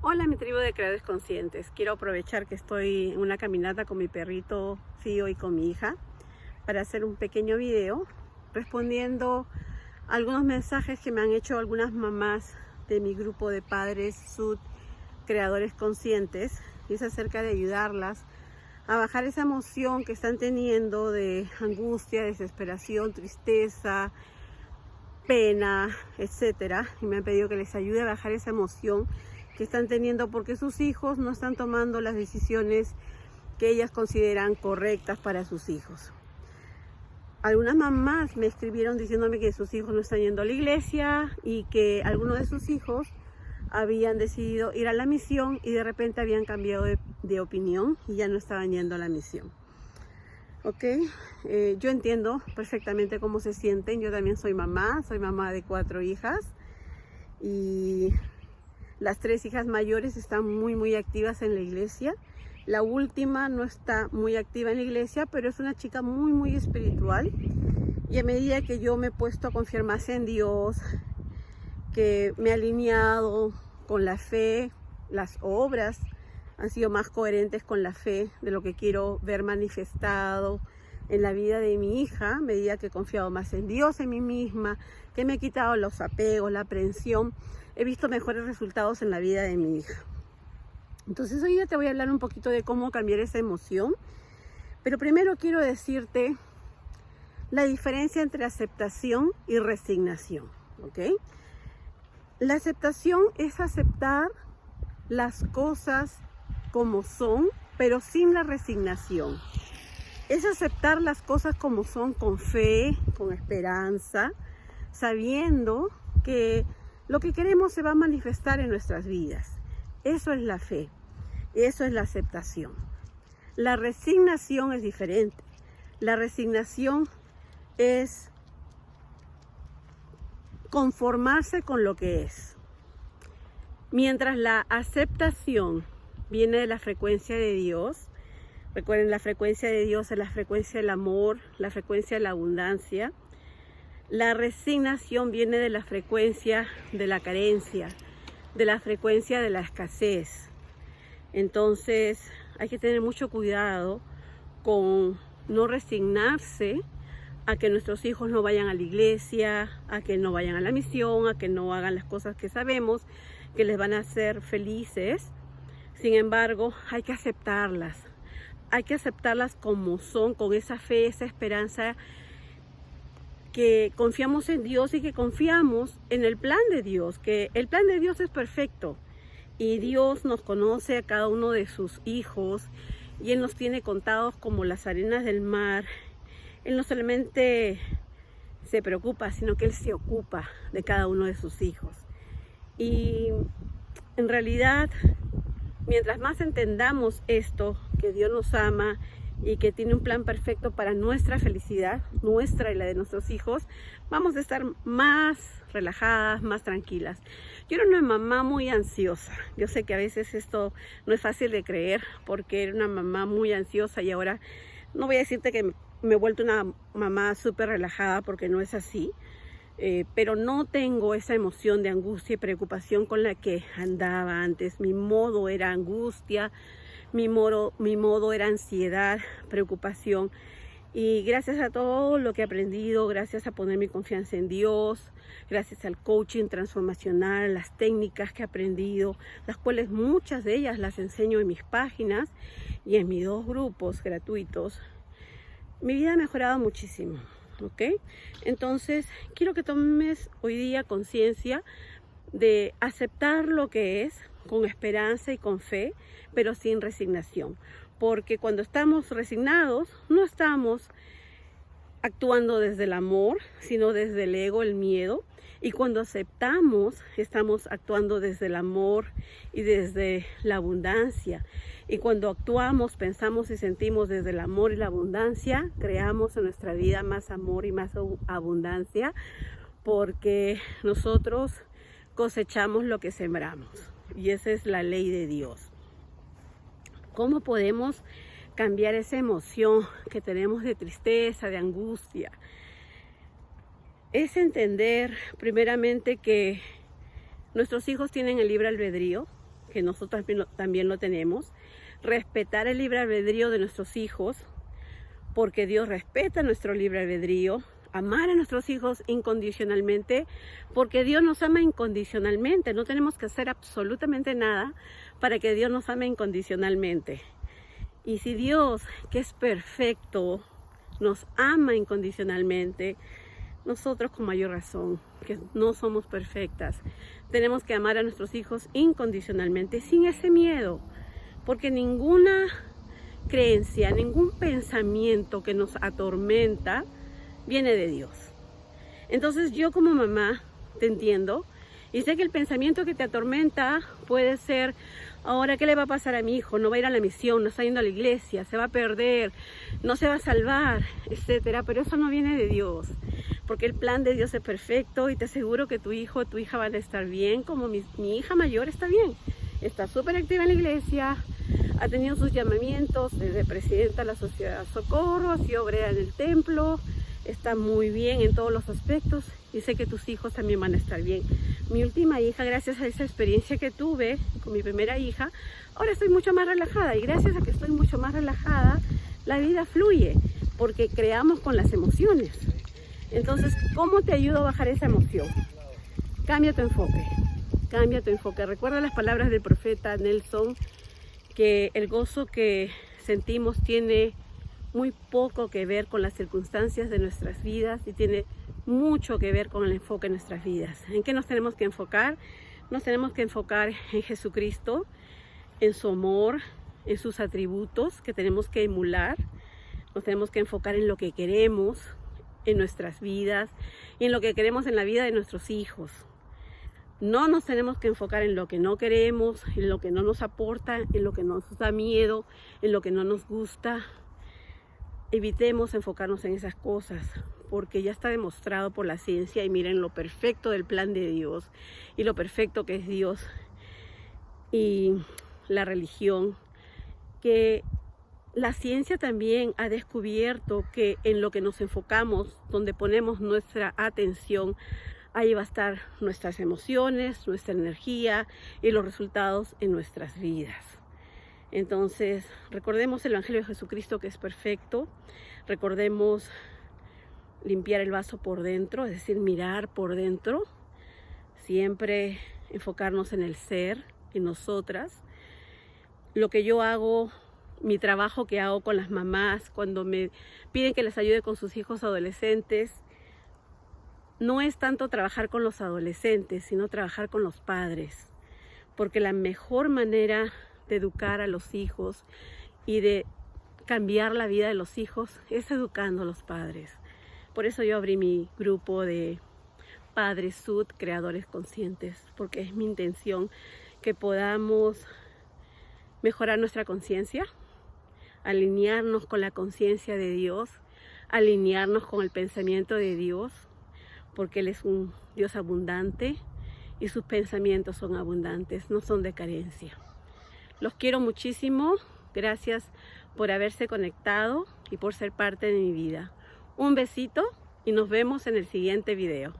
Hola, mi tribu de creadores conscientes. Quiero aprovechar que estoy en una caminata con mi perrito Fío y con mi hija para hacer un pequeño video respondiendo a algunos mensajes que me han hecho algunas mamás de mi grupo de padres Sud creadores conscientes, y es acerca de ayudarlas a bajar esa emoción que están teniendo de angustia, desesperación, tristeza, pena, etcétera, y me han pedido que les ayude a bajar esa emoción que están teniendo porque sus hijos no están tomando las decisiones que ellas consideran correctas para sus hijos. Algunas mamás me escribieron diciéndome que sus hijos no están yendo a la iglesia y que algunos de sus hijos habían decidido ir a la misión y de repente habían cambiado de opinión y ya no estaban yendo a la misión. Ok, yo entiendo perfectamente cómo se sienten. Yo también soy mamá de 4 hijas y las 3 hijas mayores están muy activas en la iglesia. La última no está muy activa en la iglesia, pero es una chica muy espiritual. Y a medida que yo me he puesto a confiar más en Dios, que me he alineado con la fe, las obras han sido más coherentes con la fe de lo que quiero ver manifestado en la vida de mi hija, a medida que he confiado más en Dios, en mí misma, que me he quitado los apegos, la aprensión, he visto mejores resultados en la vida de mi hija. Entonces hoy día te voy a hablar un poquito de cómo cambiar esa emoción, pero primero quiero decirte la diferencia entre aceptación y resignación, ¿ok? La aceptación es aceptar las cosas como son, pero sin la resignación. Es aceptar las cosas como son con fe, con esperanza, sabiendo que lo que queremos se va a manifestar en nuestras vidas. Eso es la fe, eso es la aceptación. La resignación es diferente. La resignación es conformarse con lo que es. Mientras la aceptación viene de la frecuencia de Dios, recuerden, la frecuencia de Dios es la frecuencia del amor, la frecuencia de la abundancia. La resignación viene de la frecuencia de la carencia, de la frecuencia de la escasez. Entonces hay que tener mucho cuidado con no resignarse a que nuestros hijos no vayan a la iglesia, a que no vayan a la misión, a que no hagan las cosas que sabemos que les van a hacer felices. Sin embargo, hay que aceptarlas como son, con esa fe, esa esperanza, que confiamos en Dios y que confiamos en el plan de Dios, que el plan de Dios es perfecto y Dios nos conoce a cada uno de sus hijos y Él nos tiene contados como las arenas del mar. Él no solamente se preocupa, sino que Él se ocupa de cada uno de sus hijos. Y en realidad, mientras más entendamos esto, que Dios nos ama y que tiene un plan perfecto para nuestra felicidad, nuestra y la de nuestros hijos, vamos a estar más relajadas, más tranquilas. Yo era una mamá muy ansiosa. Yo sé que a veces esto no es fácil de creer porque era una mamá muy ansiosa y ahora no voy a decirte que me he vuelto una mamá súper relajada porque no es así. Pero no tengo esa emoción de angustia y preocupación con la que andaba antes. Mi modo era angustia, mi modo era ansiedad, preocupación. Y gracias a todo lo que he aprendido, gracias a poner mi confianza en Dios, gracias al coaching transformacional, las técnicas que he aprendido, las cuales muchas de ellas las enseño en mis páginas y en mis 2 grupos gratuitos, mi vida ha mejorado muchísimo. ¿Ok? Entonces quiero que tomes hoy día conciencia de aceptar lo que es con esperanza y con fe, pero sin resignación, porque cuando estamos resignados no estamos actuando desde el amor, sino desde el ego, el miedo. Y cuando aceptamos, estamos actuando desde el amor y desde la abundancia. Y cuando actuamos, pensamos y sentimos desde el amor y la abundancia, creamos en nuestra vida más amor y más abundancia, porque nosotros cosechamos lo que sembramos. Y esa es la ley de Dios. ¿Cómo podemos cambiar esa emoción que tenemos de tristeza, de angustia? Es entender primeramente que nuestros hijos tienen el libre albedrío, que nosotros también lo tenemos, respetar el libre albedrío de nuestros hijos, porque Dios respeta nuestro libre albedrío, amar a nuestros hijos incondicionalmente, porque Dios nos ama incondicionalmente. No tenemos que hacer absolutamente nada para que Dios nos ame incondicionalmente. Y si Dios, que es perfecto, nos ama incondicionalmente, nosotros con mayor razón, que no somos perfectas, tenemos que amar a nuestros hijos incondicionalmente, sin ese miedo, porque ninguna creencia, ningún pensamiento que nos atormenta viene de Dios. Entonces yo como mamá te entiendo y sé que el pensamiento que te atormenta puede ser: ahora, ¿qué le va a pasar a mi hijo? No va a ir a la misión, no está yendo a la iglesia, se va a perder, no se va a salvar, etcétera. Pero eso no viene de Dios, porque el plan de Dios es perfecto y te aseguro que tu hijo o tu hija van a estar bien, como mi hija mayor está bien. Está súper activa en la iglesia, ha tenido sus llamamientos desde presidenta de la Sociedad Socorro, ha sido obrera en el templo, está muy bien en todos los aspectos y sé que tus hijos también van a estar bien. Mi última hija, gracias a esa experiencia que tuve con mi primera hija, ahora estoy mucho más relajada, y gracias a que estoy mucho más relajada, la vida fluye, porque creamos con las emociones. Entonces, ¿cómo te ayudo a bajar esa emoción? Cambia tu enfoque, cambia tu enfoque. Recuerda las palabras del profeta Nelson, que el gozo que sentimos tiene muy poco que ver con las circunstancias de nuestras vidas y tiene mucho que ver con el enfoque en nuestras vidas. ¿En qué nos tenemos que enfocar? Nos tenemos que enfocar en Jesucristo, en su amor, en sus atributos que tenemos que emular. Nos tenemos que enfocar en lo que queremos en nuestras vidas y en lo que queremos en la vida de nuestros hijos. No nos tenemos que enfocar en lo que no queremos, en lo que no nos aporta, en lo que nos da miedo, en lo que no nos gusta. Evitemos enfocarnos en esas cosas, porque ya está demostrado por la ciencia, y miren lo perfecto del plan de Dios y lo perfecto que es Dios y la religión, que la ciencia también ha descubierto que en lo que nos enfocamos, donde ponemos nuestra atención, ahí va a estar nuestras emociones, nuestra energía y los resultados en nuestras vidas. Entonces, recordemos el Evangelio de Jesucristo, que es perfecto. Recordemos limpiar el vaso por dentro, es decir, mirar por dentro. Siempre enfocarnos en el ser, en nosotras. Lo que yo hago, mi trabajo que hago con las mamás cuando me piden que les ayude con sus hijos adolescentes, no es tanto trabajar con los adolescentes, sino trabajar con los padres. Porque la mejor manera de educar a los hijos y de cambiar la vida de los hijos es educando a los padres. Por eso yo abrí mi grupo de Padres Sud, Creadores Conscientes, porque es mi intención que podamos mejorar nuestra conciencia, alinearnos con la conciencia de Dios, alinearnos con el pensamiento de Dios, porque Él es un Dios abundante y sus pensamientos son abundantes, no son de carencia. Los quiero muchísimo, gracias por haberse conectado y por ser parte de mi vida. Un besito y nos vemos en el siguiente video.